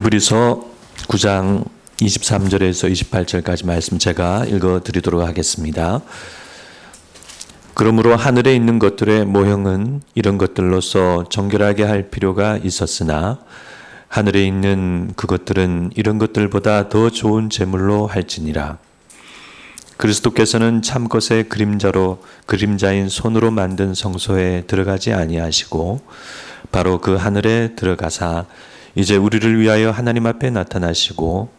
히브리서 9장 23절에서 28절까지 말씀 제가 읽어드리도록 하겠습니다. 그러므로 하늘에 있는 것들의 모형은 이런 것들로서 정결하게 할 필요가 있었으나 하늘에 있는 그것들은 이런 것들보다 더 좋은 제물로 할지니라. 그리스도께서는 참것의 그림자인 손으로 만든 성소에 들어가지 아니하시고 바로 그 하늘에 들어가사 이제 우리를 위하여 하나님 앞에 나타나시고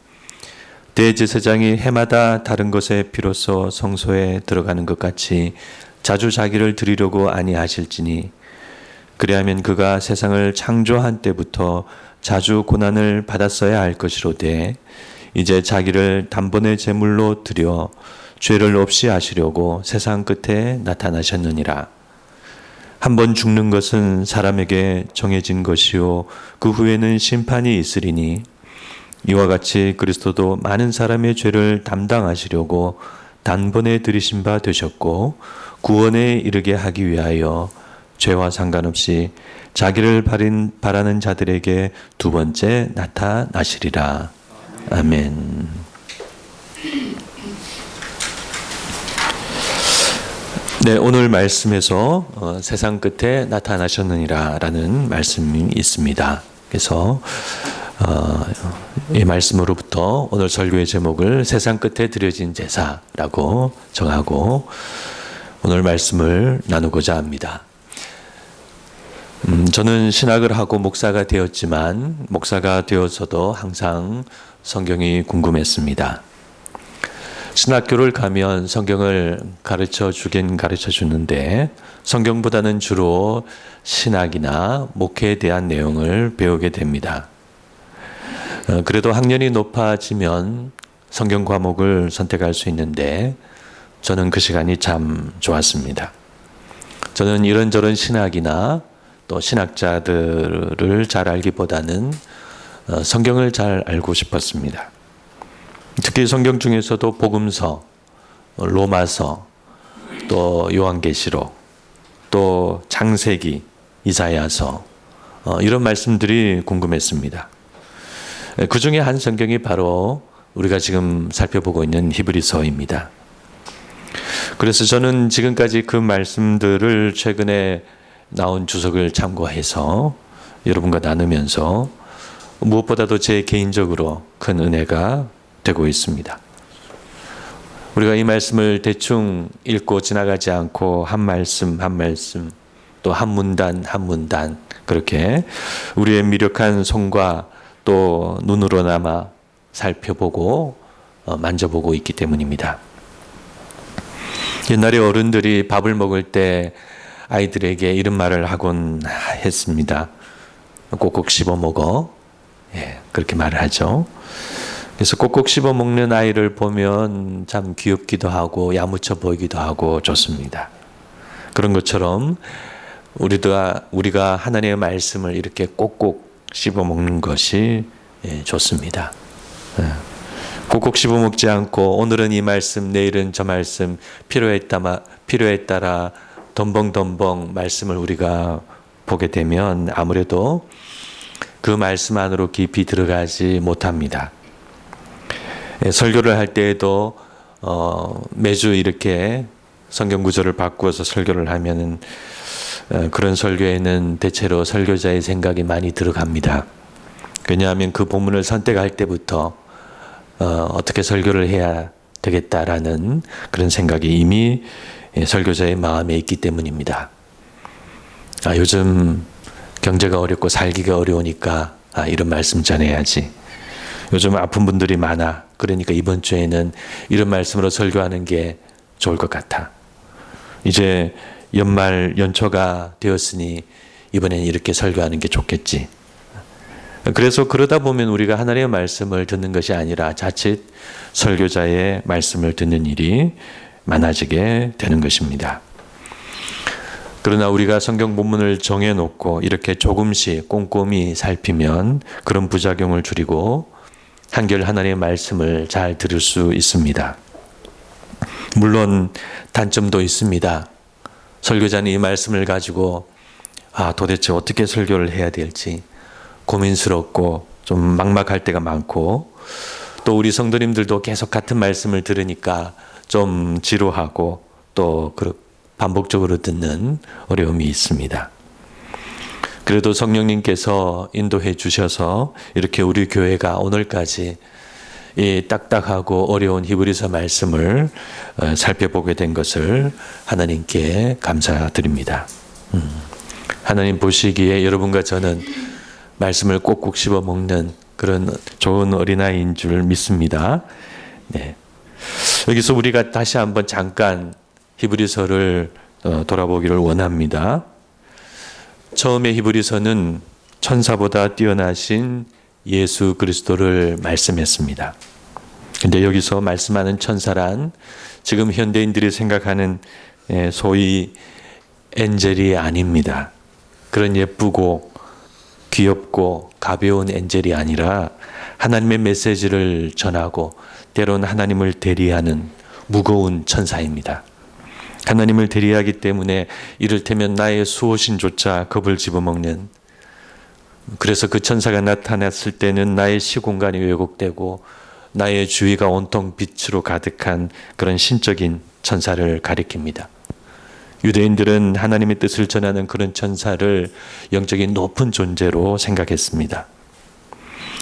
대제사장이 해마다 다른 것에 비로소 성소에 들어가는 것 같이 자주 자기를 드리려고 아니하실지니 그리하면 그가 세상을 창조한 때부터 자주 고난을 받았어야 할 것이로되 이제 자기를 단번에 제물로 드려 죄를 없이 하시려고 세상 끝에 나타나셨느니라. 한번 죽는 것은 사람에게 정해진 것이요 그 후에는 심판이 있으리니 이와 같이 그리스도도 많은 사람의 죄를 담당하시려고 단번에 들이신 바 되셨고 구원에 이르게 하기 위하여 죄와 상관없이 자기를 바라는 자들에게 두 번째 나타나시리라. 아멘. 네, 오늘 말씀에서 세상 끝에 나타나셨느니라 라는 말씀이 있습니다. 그래서 이 말씀으로부터 오늘 설교의 제목을 세상 끝에 드려진 제사라고 정하고 오늘 말씀을 나누고자 합니다. 저는 신학을 하고 목사가 되었지만 목사가 되어서도 항상 성경이 궁금했습니다. 신학교를 가면 성경을 가르쳐 주긴 가르쳐 주는데 성경보다는 주로 신학이나 목회에 대한 내용을 배우게 됩니다. 그래도 학년이 높아지면 성경 과목을 선택할 수 있는데 저는 그 시간이 참 좋았습니다. 저는 이런저런 신학이나 또 신학자들을 잘 알기보다는 성경을 잘 알고 싶었습니다. 특히 성경 중에서도 복음서, 로마서, 또 요한계시록, 또 창세기, 이사야서 이런 말씀들이 궁금했습니다. 그 중에 한 성경이 바로 우리가 지금 살펴보고 있는 히브리서입니다. 그래서 저는 지금까지 그 말씀들을 최근에 나온 주석을 참고해서 여러분과 나누면서 무엇보다도 제 개인적으로 큰 은혜가 되고 있습니다. 우리가 이 말씀을 대충 읽고 지나가지 않고 한 말씀 한 말씀 또 한 문단 한 문단 그렇게 우리의 미력한 손과 또 눈으로나마 살펴보고 만져보고 있기 때문입니다. 옛날에 어른들이 밥을 먹을 때 아이들에게 이런 말을 하곤 했습니다. 꼭꼭 씹어 먹어. 그렇게 말을 하죠. 그래서 꼭꼭 씹어 먹는 아이를 보면 참 귀엽기도 하고 야무쳐 보이기도 하고 좋습니다. 그런 것처럼 우리가 하나님의 말씀을 이렇게 꼭꼭 씹어 먹는 것이 좋습니다. 꼭꼭 씹어 먹지 않고 오늘은 이 말씀, 내일은 저 말씀, 필요에 따라 덤벙덤벙 말씀을 우리가 보게 되면 아무래도 그 말씀 안으로 깊이 들어가지 못합니다. 설교를 할 때에도 매주 이렇게 성경 구절을 바꾸어서 설교를 하면은 그런 설교에는 대체로 설교자의 생각이 많이 들어갑니다. 왜냐하면 그 본문을 선택할 때부터 어떻게 설교를 해야 되겠다라는 그런 생각이 이미 설교자의 마음에 있기 때문입니다. 요즘 경제가 어렵고 살기가 어려우니까 이런 말씀 전해야지. 요즘 아픈 분들이 많아. 그러니까 이번 주에는 이런 말씀으로 설교하는 게 좋을 것 같아. 이제 연초가 되었으니 이번엔 이렇게 설교하는 게 좋겠지. 그래서 그러다 보면 우리가 하나님의 말씀을 듣는 것이 아니라 자칫 설교자의 말씀을 듣는 일이 많아지게 되는 것입니다. 그러나 우리가 성경 본문을 정해놓고 이렇게 조금씩 꼼꼼히 살피면 그런 부작용을 줄이고 한결 하나님의 말씀을 잘 들을 수 있습니다. 물론 단점도 있습니다. 설교자는 이 말씀을 가지고 도대체 어떻게 설교를 해야 될지 고민스럽고 좀 막막할 때가 많고, 또 우리 성도님들도 계속 같은 말씀을 들으니까 좀 지루하고 또 반복적으로 듣는 어려움이 있습니다. 그래도 성령님께서 인도해 주셔서 이렇게 우리 교회가 오늘까지 이 딱딱하고 어려운 히브리서 말씀을 살펴보게 된 것을 하나님께 감사드립니다. 하나님 보시기에 여러분과 저는 말씀을 꼭꼭 씹어 먹는 그런 좋은 어린아이인 줄 믿습니다. 네. 여기서 우리가 다시 한번 잠깐 히브리서를 돌아보기를 원합니다. 처음에 히브리서는 천사보다 뛰어나신 예수 그리스도를 말씀했습니다. 근데 여기서 말씀하는 천사란 지금 현대인들이 생각하는 소위 엔젤이 아닙니다. 그런 예쁘고 귀엽고 가벼운 엔젤이 아니라 하나님의 메시지를 전하고 때론 하나님을 대리하는 무거운 천사입니다. 하나님을 대리하기 때문에 이를테면 나의 수호신조차 겁을 집어먹는, 그래서 그 천사가 나타났을 때는 나의 시공간이 왜곡되고 나의 주위가 온통 빛으로 가득한 그런 신적인 천사를 가리킵니다. 유대인들은 하나님의 뜻을 전하는 그런 천사를 영적인 높은 존재로 생각했습니다.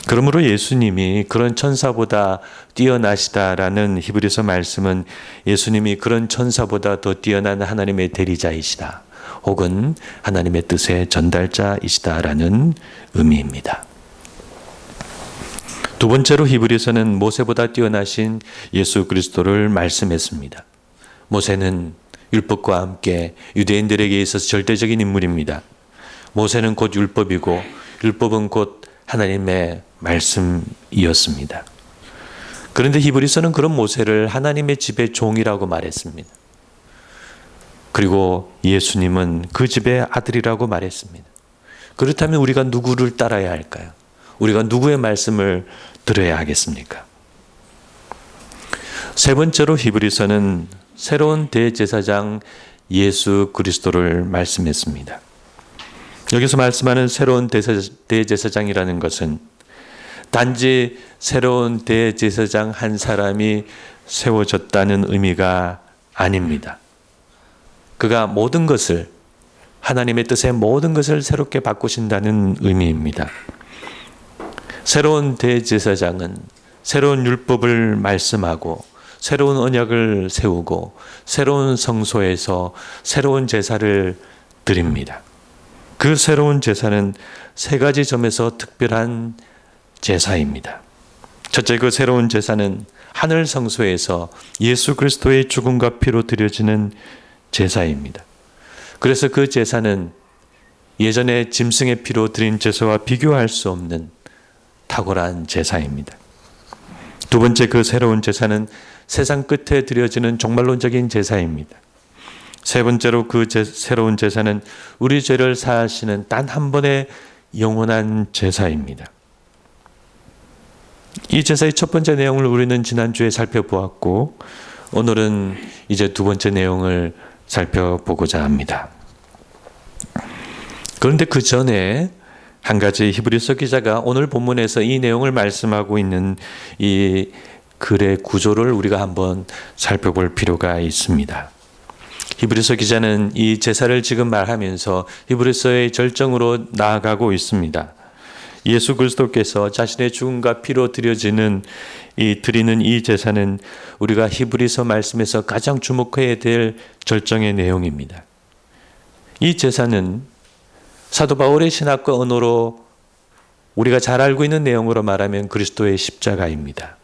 그러므로 예수님이 그런 천사보다 뛰어나시다라는 히브리서 말씀은 예수님이 그런 천사보다 더 뛰어난 하나님의 대리자이시다, 혹은 하나님의 뜻의 전달자이시다라는 의미입니다. 두 번째로 히브리서는 모세보다 뛰어나신 예수 그리스도를 말씀했습니다. 모세는 율법과 함께 유대인들에게 있어서 절대적인 인물입니다. 모세는 곧 율법이고 율법은 곧 하나님의 말씀이었습니다. 그런데 히브리서는 그런 모세를 하나님의 집의 종이라고 말했습니다. 그리고 예수님은 그 집의 아들이라고 말했습니다. 그렇다면 우리가 누구를 따라야 할까요? 우리가 누구의 말씀을 들어야 하겠습니까? 세 번째로 히브리서는 새로운 대제사장 예수 그리스도를 말씀했습니다. 여기서 말씀하는 새로운 대제사장이라는 것은 단지 새로운 대제사장 한 사람이 세워졌다는 의미가 아닙니다. 그가 모든 것을, 하나님의 뜻의 모든 것을 새롭게 바꾸신다는 의미입니다. 새로운 대제사장은 새로운 율법을 말씀하고 새로운 언약을 세우고 새로운 성소에서 새로운 제사를 드립니다. 그 새로운 제사는 세 가지 점에서 특별한 제사입니다. 첫째, 그 새로운 제사는 하늘 성소에서 예수 그리스도의 죽음과 피로 드려지는 제사입니다. 그래서 그 제사는 예전에 짐승의 피로 드린 제사와 비교할 수 없는 탁월한 제사입니다. 두 번째, 그 새로운 제사는 세상 끝에 드려지는 종말론적인 제사입니다. 세 번째로 그 새로운 제사는 우리 죄를 사하시는 단 한 번의 영원한 제사입니다. 이 제사의 첫 번째 내용을 우리는 지난주에 살펴보았고, 오늘은 이제 두 번째 내용을 살펴보고자 합니다. 그런데 그 전에 한 가지 히브리서 기자가 오늘 본문에서 이 내용을 말씀하고 있는 이 글의 구조를 우리가 한번 살펴볼 필요가 있습니다. 히브리서 기자는 이 제사를 지금 말하면서 히브리서의 절정으로 나아가고 있습니다. 예수 그리스도께서 자신의 죽음과 피로 드려지는 드리는 이 제사는 우리가 히브리서 말씀에서 가장 주목해야 될 절정의 내용입니다. 이 제사는 사도 바울의 신학과 언어로 우리가 잘 알고 있는 내용으로 말하면 그리스도의 십자가입니다.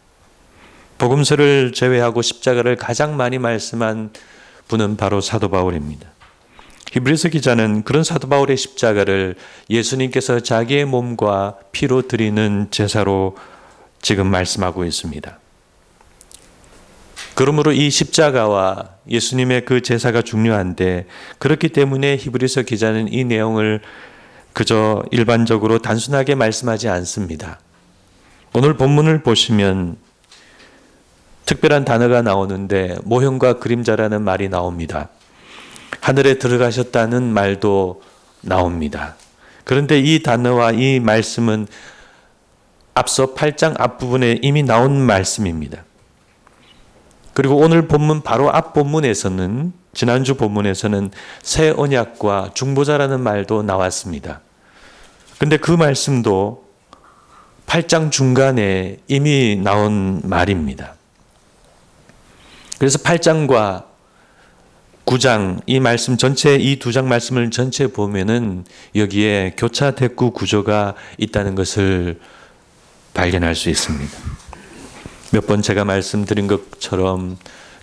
복음서를 제외하고 십자가를 가장 많이 말씀한 분은 바로 사도 바울입니다. 히브리서 기자는 그런 사도 바울의 십자가를 예수님께서 자기의 몸과 피로 드리는 제사로 지금 말씀하고 있습니다. 그러므로 이 십자가와 예수님의 그 제사가 중요한데, 그렇기 때문에 히브리서 기자는 이 내용을 그저 일반적으로 단순하게 말씀하지 않습니다. 오늘 본문을 보시면 특별한 단어가 나오는데 모형과 그림자라는 말이 나옵니다. 하늘에 들어가셨다는 말도 나옵니다. 그런데 이 단어와 이 말씀은 앞서 8장 앞부분에 이미 나온 말씀입니다. 그리고 오늘 본문 바로 앞 본문에서는, 지난주 본문에서는 새 언약과 중보자라는 말도 나왔습니다. 근데 그 말씀도 8장 중간에 이미 나온 말입니다. 그래서 8장과 9장 이 말씀 전체, 이 두 장 말씀을 전체 보면은 여기에 교차 대구 구조가 있다는 것을 발견할 수 있습니다. 몇 번 제가 말씀드린 것처럼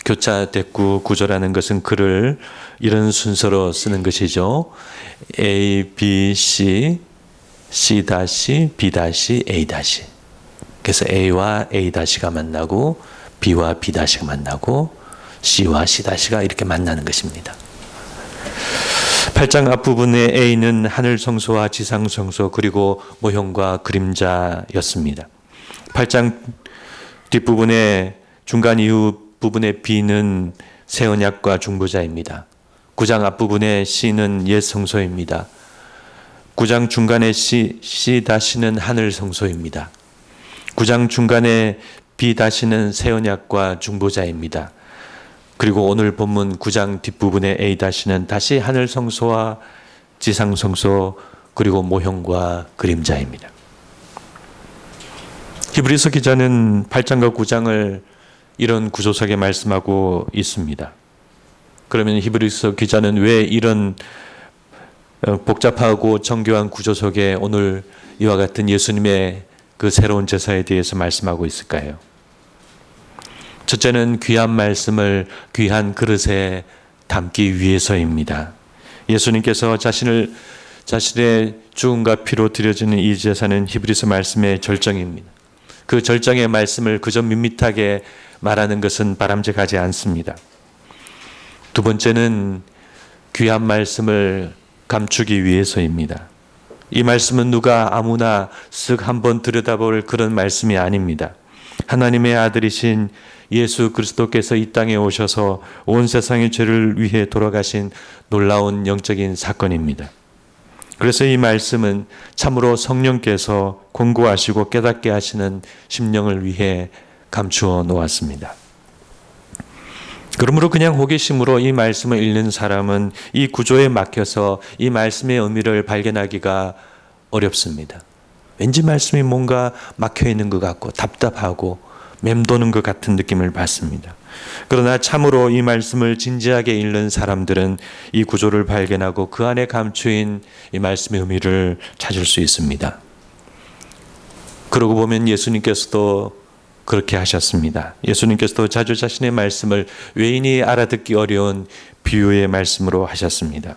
교차 대구 구조라는 것은 글을 이런 순서로 쓰는 것이죠. A, B, C, C 다시, B 다시, A 다시. 그래서 A와 A 다시가 만나고 B와 B 다시가 만나고 C와 C 다시가 이렇게 만나는 것입니다. 8장 앞부분의 A는 하늘 성소와 지상 성소 그리고 모형과 그림자였습니다. 8장 뒷부분의 중간 이후 부분의 B는 새 언약과 중보자입니다. 9장 앞부분의 C는 옛 성소입니다. 9장 중간의 C 다시는 하늘 성소입니다. 9장 중간의 B 다시는 새 언약과 중보자입니다. 그리고 오늘 본문 9장 뒷부분의 A 다시는 다시 하늘 성소와 지상 성소 그리고 모형과 그림자입니다. 히브리서 기자는 8장과 9장을 이런 구조 속에 말씀하고 있습니다. 그러면 히브리서 기자는 왜 이런 복잡하고 정교한 구조 속에 오늘 이와 같은 예수님의 그 새로운 제사에 대해서 말씀하고 있을까요? 첫째는 귀한 말씀을 귀한 그릇에 담기 위해서입니다. 예수님께서 자신의 죽음과 피로 드려지는 이 제사는 히브리서 말씀의 절정입니다. 그 절정의 말씀을 그저 밋밋하게 말하는 것은 바람직하지 않습니다. 두 번째는 귀한 말씀을 감추기 위해서입니다. 이 말씀은 누가 아무나 쓱 한번 들여다볼 그런 말씀이 아닙니다. 하나님의 아들이신 예수 그리스도께서 이 땅에 오셔서 온 세상의 죄를 위해 돌아가신 놀라운 영적인 사건입니다. 그래서 이 말씀은 참으로 성령께서 권고하시고 깨닫게 하시는 심령을 위해 감추어 놓았습니다. 그러므로 그냥 호기심으로 이 말씀을 읽는 사람은 이 구조에 막혀서 이 말씀의 의미를 발견하기가 어렵습니다. 왠지 말씀이 뭔가 막혀 있는 것 같고 답답하고 맴도는 것 같은 느낌을 받습니다. 그러나 참으로 이 말씀을 진지하게 읽는 사람들은 이 구조를 발견하고 그 안에 감추인 이 말씀의 의미를 찾을 수 있습니다. 그러고 보면 예수님께서도 그렇게 하셨습니다. 예수님께서도 자주 자신의 말씀을 외인이 알아듣기 어려운 비유의 말씀으로 하셨습니다.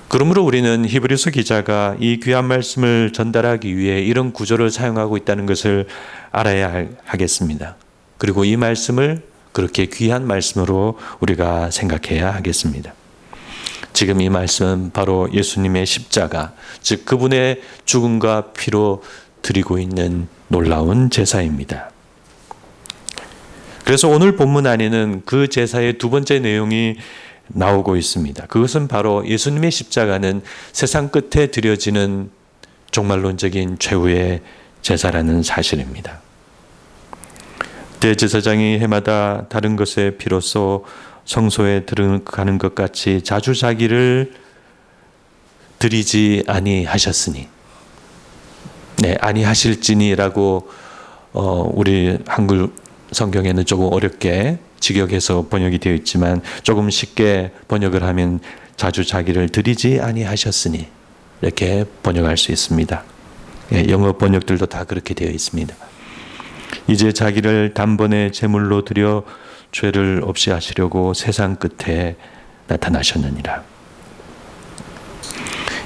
그러므로 우리는 히브리서 기자가 이 귀한 말씀을 전달하기 위해 이런 구조를 사용하고 있다는 것을 알아야 하겠습니다. 그리고 이 말씀을 그렇게 귀한 말씀으로 우리가 생각해야 하겠습니다. 지금 이 말씀은 바로 예수님의 십자가, 즉 그분의 죽음과 피로 드리고 있는 놀라운 제사입니다. 그래서 오늘 본문 안에는 그 제사의 두 번째 내용이 나오고 있습니다. 그것은 바로 예수님의 십자가는 세상 끝에 드려지는 종말론적인 최후의 제사라는 사실입니다. 대제사장이 해마다 다른 것의 피로써 성소에 들어가는 것 같이 자주 자기를 드리지 아니하셨으니, 아니하실지니라고 우리 한글 성경에는 조금 어렵게 직역해서 번역이 되어 있지만 조금 쉽게 번역을 하면 자주 자기를 드리지 아니하셨으니 이렇게 번역할 수 있습니다. 영어 번역들도 다 그렇게 되어 있습니다. 이제 자기를 단번에 제물로 드려 죄를 없이 하시려고 세상 끝에 나타나셨느니라.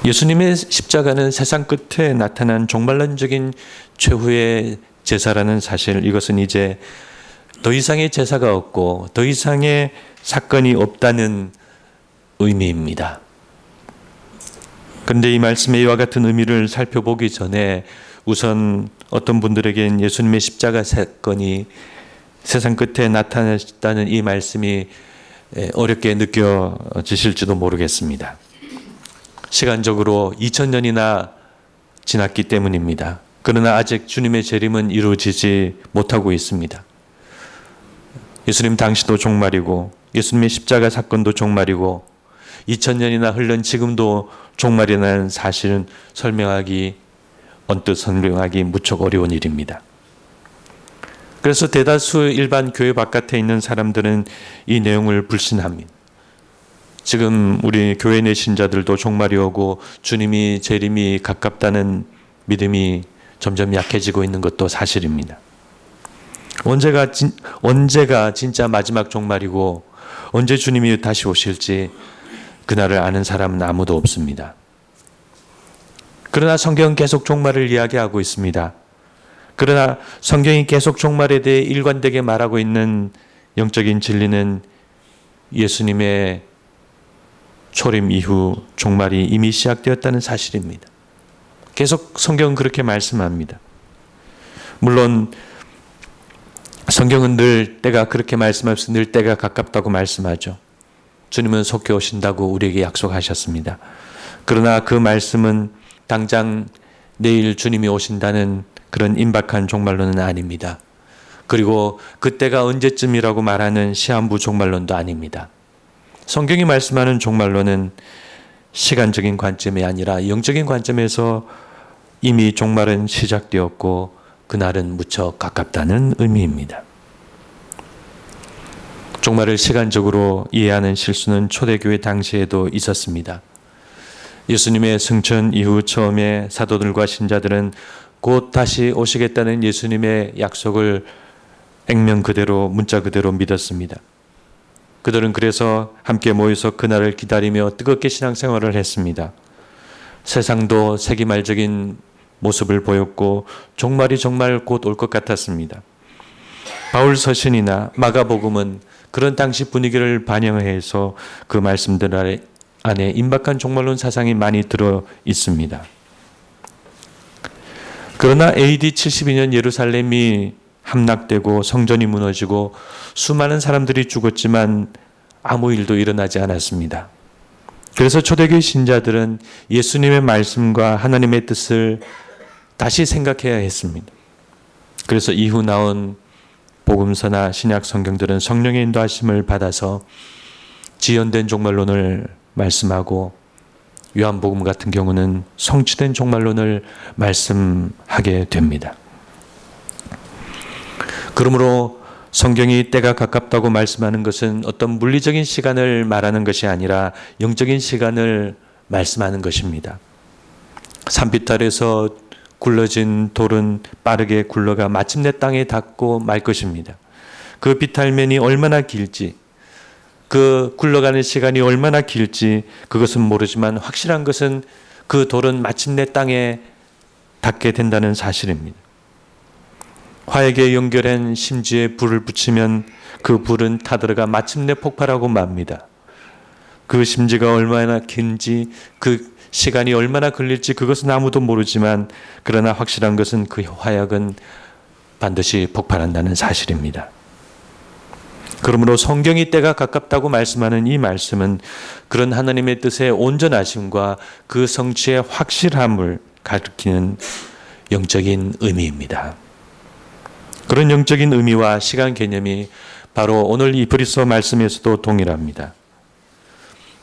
예수님의 십자가는 세상 끝에 나타난 종말론적인 최후의 제사라는 사실, 이것은 이제 더 이상의 제사가 없고 더 이상의 사건이 없다는 의미입니다. 그런데 이 말씀의 이와 같은 의미를 살펴보기 전에 우선 어떤 분들에겐 예수님의 십자가 사건이 세상 끝에 나타났다는 이 말씀이 어렵게 느껴지실지도 모르겠습니다. 시간적으로 2000년이나 지났기 때문입니다. 그러나 아직 주님의 재림은 이루어지지 못하고 있습니다. 예수님 당시도 종말이고 예수님의 십자가 사건도 종말이고 2000년이나 흘른 지금도 종말이라는 사실은 언뜻 설명하기 무척 어려운 일입니다. 그래서 대다수 일반 교회 바깥에 있는 사람들은 이 내용을 불신합니다. 지금 우리 교회 내 신자들도 종말이 오고 주님이 재림이 가깝다는 믿음이 점점 약해지고 있는 것도 사실입니다. 언제가 진짜 마지막 종말이고 언제 주님이 다시 오실지 그날을 아는 사람은 아무도 없습니다. 그러나 성경은 계속 종말을 이야기하고 있습니다. 그러나 성경이 계속 종말에 대해 일관되게 말하고 있는 영적인 진리는 예수님의 초림 이후 종말이 이미 시작되었다는 사실입니다. 계속 성경은 그렇게 말씀합니다. 물론 성경은 늘 때가 그렇게 말씀하면서 늘 때가 가깝다고 말씀하죠. 주님은 속히 오신다고 우리에게 약속하셨습니다. 그러나 그 말씀은 당장 내일 주님이 오신다는 그런 임박한 종말론은 아닙니다. 그리고 그때가 언제쯤이라고 말하는 시한부 종말론도 아닙니다. 성경이 말씀하는 종말론은 시간적인 관점이 아니라 영적인 관점에서 이미 종말은 시작되었고 그날은 무척 가깝다는 의미입니다. 종말을 시간적으로 이해하는 실수는 초대교회 당시에도 있었습니다. 예수님의 승천 이후 처음에 사도들과 신자들은 곧 다시 오시겠다는 예수님의 약속을 액면 그대로 문자 그대로 믿었습니다. 그들은 그래서 함께 모여서 그날을 기다리며 뜨겁게 신앙생활을 했습니다. 세상도 세기말적인 모습을 보였고 종말이 정말 곧 올 것 같았습니다. 바울 서신이나 마가복음은 그런 당시 분위기를 반영해서 그 말씀들 안에 임박한 종말론 사상이 많이 들어 있습니다. 그러나 AD 72년 예루살렘이 함락되고 성전이 무너지고 수많은 사람들이 죽었지만 아무 일도 일어나지 않았습니다. 그래서 초대교회 신자들은 예수님의 말씀과 하나님의 뜻을 다시 생각해야 했습니다. 그래서 이후 나온 복음서나 신약 성경들은 성령의 인도하심을 받아서 지연된 종말론을 말씀하고 요한복음 같은 경우는 성취된 종말론을 말씀하게 됩니다. 그러므로 성경이 때가 가깝다고 말씀하는 것은 어떤 물리적인 시간을 말하는 것이 아니라 영적인 시간을 말씀하는 것입니다. 산비탈에서 굴러진 돌은 빠르게 굴러가 마침내 땅에 닿고 말 것입니다. 그 비탈면이 얼마나 길지, 그 굴러가는 시간이 얼마나 길지 그것은 모르지만 확실한 것은 그 돌은 마침내 땅에 닿게 된다는 사실입니다. 화약에 연결한 심지에 불을 붙이면 그 불은 타들어가 마침내 폭발하고 맙니다. 그 심지가 얼마나 긴지 그 시간이 얼마나 걸릴지 그것은 아무도 모르지만 그러나 확실한 것은 그 화약은 반드시 폭발한다는 사실입니다. 그러므로 성경이 때가 가깝다고 말씀하는 이 말씀은 그런 하나님의 뜻의 온전하심과 그 성취의 확실함을 가리키는 영적인 의미입니다. 그런 영적인 의미와 시간 개념이 바로 오늘 이 히브리서 말씀에서도 동일합니다.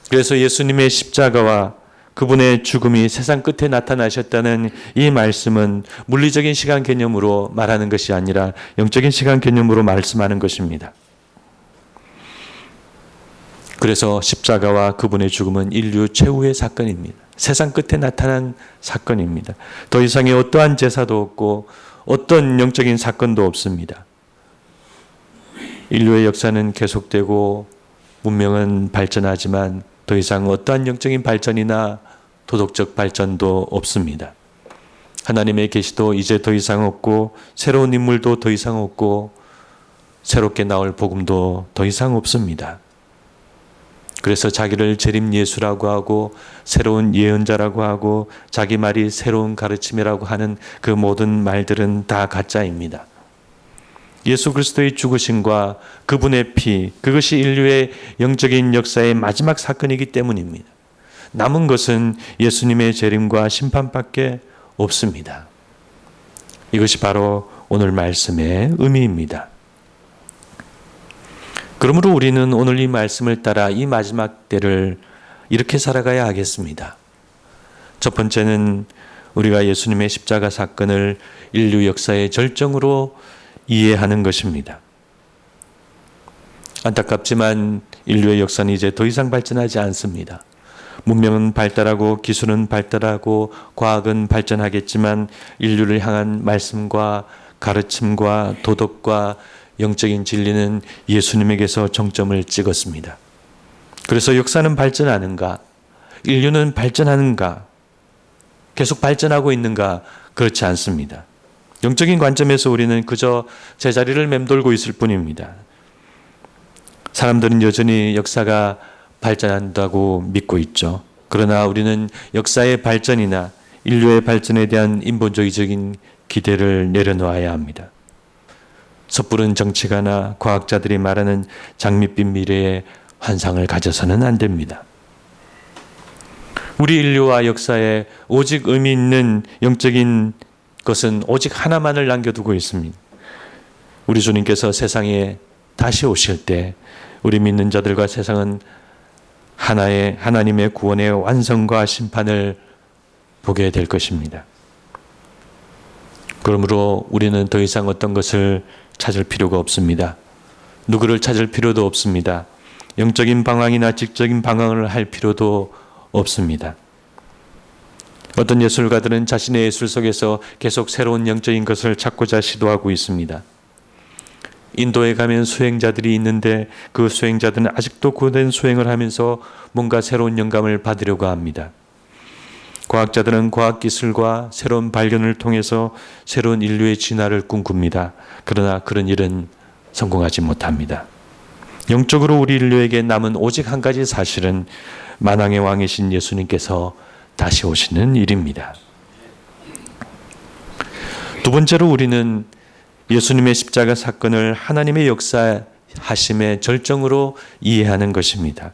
그래서 예수님의 십자가와 그분의 죽음이 세상 끝에 나타나셨다는 이 말씀은 물리적인 시간 개념으로 말하는 것이 아니라 영적인 시간 개념으로 말씀하는 것입니다. 그래서 십자가와 그분의 죽음은 인류 최후의 사건입니다. 세상 끝에 나타난 사건입니다. 더 이상의 어떠한 제사도 없고 어떤 영적인 사건도 없습니다. 인류의 역사는 계속되고 문명은 발전하지만 더 이상 어떠한 영적인 발전이나 도덕적 발전도 없습니다. 하나님의 계시도 이제 더 이상 없고 새로운 인물도 더 이상 없고 새롭게 나올 복음도 더 이상 없습니다. 그래서 자기를 재림 예수라고 하고 새로운 예언자라고 하고 자기 말이 새로운 가르침이라고 하는 그 모든 말들은 다 가짜입니다. 예수 그리스도의 죽으심과 그분의 피, 그것이 인류의 영적인 역사의 마지막 사건이기 때문입니다. 남은 것은 예수님의 재림과 심판밖에 없습니다. 이것이 바로 오늘 말씀의 의미입니다. 그러므로 우리는 오늘 이 말씀을 따라 이 마지막 때를 이렇게 살아가야 하겠습니다. 첫 번째는 우리가 예수님의 십자가 사건을 인류 역사의 절정으로 이해하는 것입니다. 안타깝지만 인류의 역사는 이제 더 이상 발전하지 않습니다. 문명은 발달하고 기술은 발달하고 과학은 발전하겠지만 인류를 향한 말씀과 가르침과 도덕과 영적인 진리는 예수님에게서 정점을 찍었습니다. 그래서 역사는 발전하는가? 인류는 발전하는가? 계속 발전하고 있는가? 그렇지 않습니다. 영적인 관점에서 우리는 그저 제자리를 맴돌고 있을 뿐입니다. 사람들은 여전히 역사가 발전한다고 믿고 있죠. 그러나 우리는 역사의 발전이나 인류의 발전에 대한 인본주의적인 기대를 내려놓아야 합니다. 섣부른 정치가나 과학자들이 말하는 장밋빛 미래의 환상을 가져서는 안 됩니다. 우리 인류와 역사에 오직 의미 있는 영적인 것은 오직 하나만을 남겨두고 있습니다. 우리 주님께서 세상에 다시 오실 때 우리 믿는 자들과 세상은 하나의 하나님의 구원의 완성과 심판을 보게 될 것입니다. 그러므로 우리는 더 이상 어떤 것을 찾을 필요가 없습니다. 누구를 찾을 필요도 없습니다. 영적인 방황이나 지적인 방황을 할 필요도 없습니다. 어떤 예술가들은 자신의 예술 속에서 계속 새로운 영적인 것을 찾고자 시도하고 있습니다. 인도에 가면 수행자들이 있는데 그 수행자들은 아직도 고된 수행을 하면서 뭔가 새로운 영감을 받으려고 합니다. 과학자들은 과학기술과 새로운 발견을 통해서 새로운 인류의 진화를 꿈꿉니다. 그러나 그런 일은 성공하지 못합니다. 영적으로 우리 인류에게 남은 오직 한 가지 사실은 만왕의 왕이신 예수님께서 다시 오시는 일입니다. 두 번째로 우리는 예수님의 십자가 사건을 하나님의 역사하심의 절정으로 이해하는 것입니다.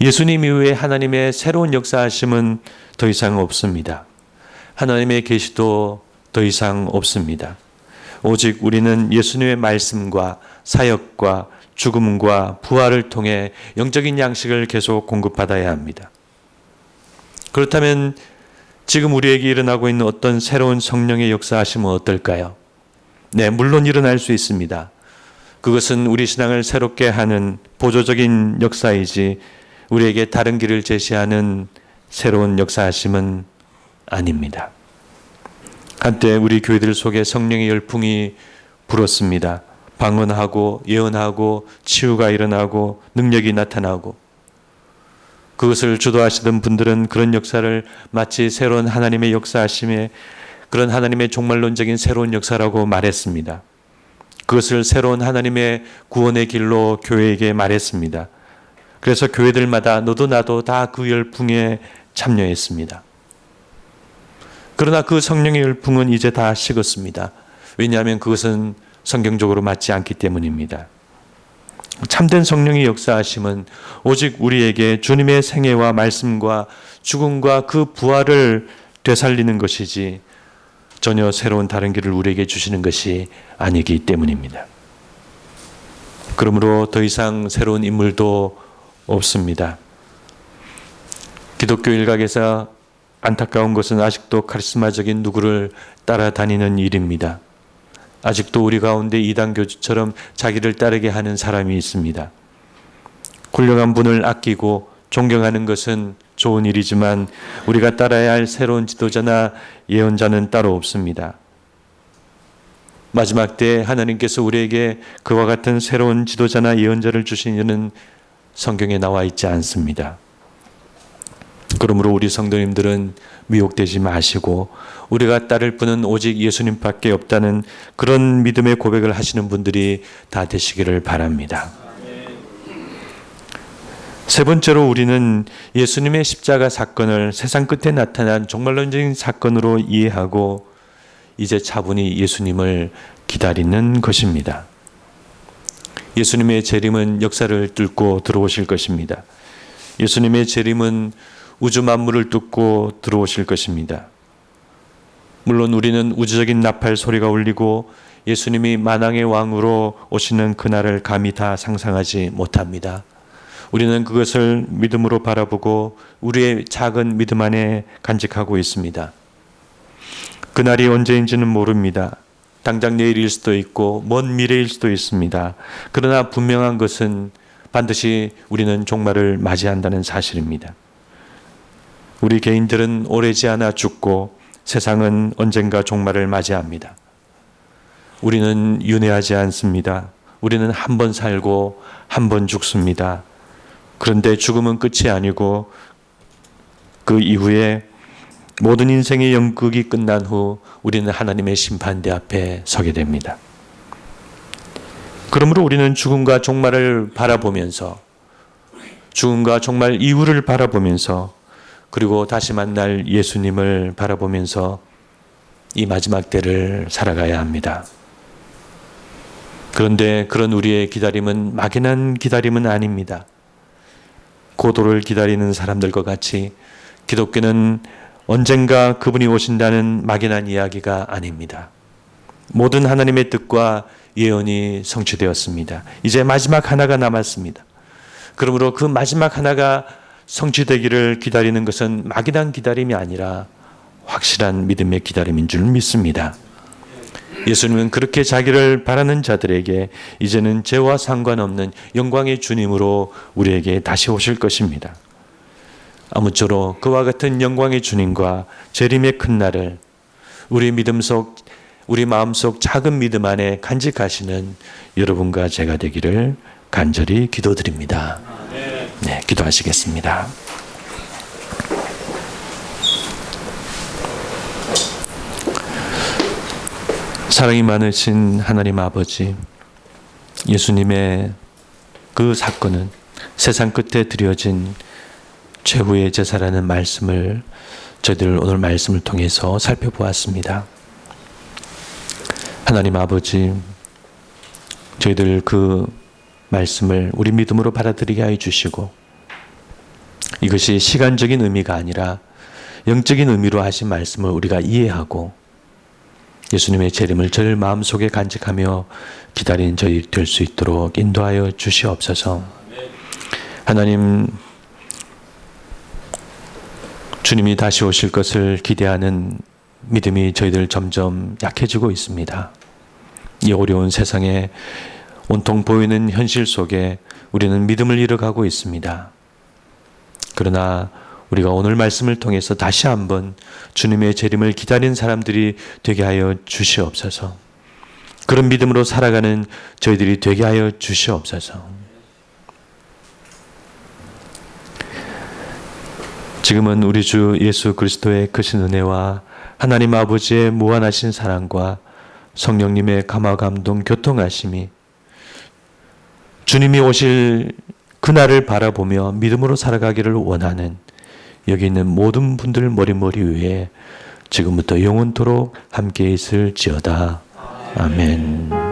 예수님 이후에 하나님의 새로운 역사하심은 더 이상 없습니다. 하나님의 계시도 더 이상 없습니다. 오직 우리는 예수님의 말씀과 사역과 죽음과 부활을 통해 영적인 양식을 계속 공급받아야 합니다. 그렇다면 지금 우리에게 일어나고 있는 어떤 새로운 성령의 역사하심은 어떨까요? 네, 물론 일어날 수 있습니다. 그것은 우리 신앙을 새롭게 하는 보조적인 역사이지 우리에게 다른 길을 제시하는 새로운 역사하심은 아닙니다. 한때 우리 교회들 속에 성령의 열풍이 불었습니다. 방언하고 예언하고 치유가 일어나고 능력이 나타나고 그것을 주도하시던 분들은 그런 역사를 마치 새로운 하나님의 역사하심에 그런 하나님의 종말론적인 새로운 역사라고 말했습니다. 그것을 새로운 하나님의 구원의 길로 교회에게 말했습니다. 그래서 교회들마다 너도 나도 다 그 열풍에 참여했습니다. 그러나 그 성령의 열풍은 이제 다 식었습니다. 왜냐하면 그것은 성경적으로 맞지 않기 때문입니다. 참된 성령의 역사하심은 오직 우리에게 주님의 생애와 말씀과 죽음과 그 부활을 되살리는 것이지 전혀 새로운 다른 길을 우리에게 주시는 것이 아니기 때문입니다. 그러므로 더 이상 새로운 인물도 없습니다. 기독교 일각에서 안타까운 것은 아직도 카리스마적인 누구를 따라다니는 일입니다. 아직도 우리 가운데 이단 교주처럼 자기를 따르게 하는 사람이 있습니다. 훌륭한 분을 아끼고 존경하는 것은 좋은 일이지만 우리가 따라야 할 새로운 지도자나 예언자는 따로 없습니다. 마지막 때 하나님께서 우리에게 그와 같은 새로운 지도자나 예언자를 주시는 성경에 나와 있지 않습니다. 그러므로 우리 성도님들은 미혹되지 마시고 우리가 따를 분은 오직 예수님밖에 없다는 그런 믿음의 고백을 하시는 분들이 다 되시기를 바랍니다. 세 번째로 우리는 예수님의 십자가 사건을 세상 끝에 나타난 종말론적인 사건으로 이해하고 이제 차분히 예수님을 기다리는 것입니다. 예수님의 재림은 역사를 뚫고 들어오실 것입니다. 예수님의 재림은 우주 만물을 뚫고 들어오실 것입니다. 물론 우리는 우주적인 나팔 소리가 울리고 예수님이 만왕의 왕으로 오시는 그날을 감히 다 상상하지 못합니다. 우리는 그것을 믿음으로 바라보고 우리의 작은 믿음 안에 간직하고 있습니다. 그날이 언제인지는 모릅니다. 당장 내일일 수도 있고 먼 미래일 수도 있습니다. 그러나 분명한 것은 반드시 우리는 종말을 맞이한다는 사실입니다. 우리 개인들은 오래지 않아 죽고 세상은 언젠가 종말을 맞이합니다. 우리는 윤회하지 않습니다. 우리는 한 번 살고 한 번 죽습니다. 그런데 죽음은 끝이 아니고 그 이후에 모든 인생의 연극이 끝난 후 우리는 하나님의 심판대 앞에 서게 됩니다. 그러므로 우리는 죽음과 종말을 바라보면서, 죽음과 종말 이후를 바라보면서, 그리고 다시 만날 예수님을 바라보면서 이 마지막 때를 살아가야 합니다. 그런데 그런 우리의 기다림은 막연한 기다림은 아닙니다. 고도를 기다리는 사람들과 같이 기독교는 언젠가 그분이 오신다는 막연한 이야기가 아닙니다. 모든 하나님의 뜻과 예언이 성취되었습니다. 이제 마지막 하나가 남았습니다. 그러므로 그 마지막 하나가 성취되기를 기다리는 것은 막연한 기다림이 아니라 확실한 믿음의 기다림인 줄 믿습니다. 예수님은 그렇게 자기를 바라는 자들에게 이제는 죄와 상관없는 영광의 주님으로 우리에게 다시 오실 것입니다. 아무쪼록 그와 같은 영광의 주님과 재림의 큰 날을 우리 믿음 속, 우리 마음속 작은 믿음 안에 간직하시는 여러분과 제가 되기를 간절히 기도드립니다. 네, 기도하시겠습니다. 사랑이 많으신 하나님 아버지, 예수님의 그 사건은 세상 끝에 드려진 최후의 제사라는 말씀을 저희들 오늘 말씀을 통해서 살펴보았습니다. 하나님 아버지, 저희들 그 말씀을 우리 믿음으로 받아들이게 하여 주시고 이것이 시간적인 의미가 아니라 영적인 의미로 하신 말씀을 우리가 이해하고 예수님의 재림을 저희 마음속에 간직하며 기다린 저희 될 수 있도록 인도하여 주시옵소서. 하나님, 주님이 다시 오실 것을 기대하는 믿음이 저희들 점점 약해지고 있습니다. 이 어려운 세상에 온통 보이는 현실 속에 우리는 믿음을 잃어가고 있습니다. 그러나 우리가 오늘 말씀을 통해서 다시 한번 주님의 재림을 기다린 사람들이 되게 하여 주시옵소서. 그런 믿음으로 살아가는 저희들이 되게 하여 주시옵소서. 지금은 우리 주 예수 그리스도의 크신 은혜와 하나님 아버지의 무한하신 사랑과 성령님의 감화 감동 교통하심이 주님이 오실 그날을 바라보며 믿음으로 살아가기를 원하는 여기 있는 모든 분들 머리 위에 지금부터 영원토록 함께 있을지어다. 아멘.